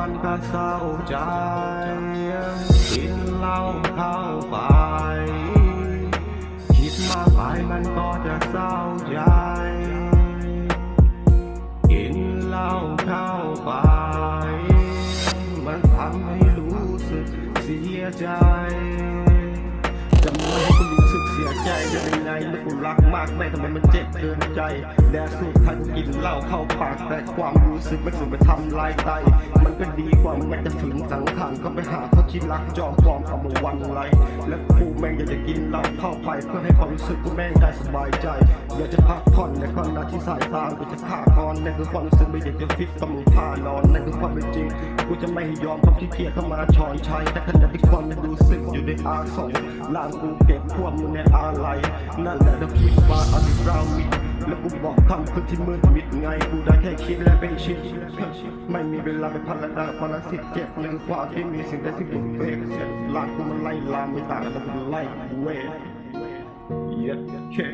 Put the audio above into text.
มันก็เศร้าใจกินเหล้าเข้าไปคิดมากไปมันก็จะเศร้าใจกินเหล้าเข้าไปมันทำให้รู้สึกเสียใจจะไม่ให้กูรู้สึกเสียใจจะยังไงเมื่อกูรักมากแม่ทำไมมันเจ็บเกินใจและสุดท้ายกูกินเหล้าเข้าปากแต่ความรู้สึกมันสูญไปทำลายไตมันก็ดีกว่ามันจะฝืนสังขารก็ไปหาเขาที่รักจอมปลอมเอามาวันไรและกูแม่งอยากจะกินเหล้าเข้าไปเพื่อให้ความรู้สึกกูแม่งได้สบายใจอยากจะพักผ่อนในความนาที่สายตากูจะฆ่าก่อนนั่นคือความรู้สึกไม่อยากจะฟิตต้องผ้านอนนั่นคือความเป็นจริงกูจะไม่ยอมความขี้เกียจเข้ามาช้อนชัยแต่ขณะที่ความรู้สึกอยู่ในอาสงล่างกูเก็บพวกมึงในอะไรนั่นแหละจะคิดว่าอดีตเรามิดแล้วกูบอกคำคือที่มืดมิดไงกูได้แค่คิดและเป็นชิดไม่มีเวลาไปพันละดาพันละสิบเจ็บหรือความที่มีสิ่งใดที่บุกเบกเสร็จหลังกูมันไล่ลามไม่ต่างกับกูไล่เวทเย็ดเช่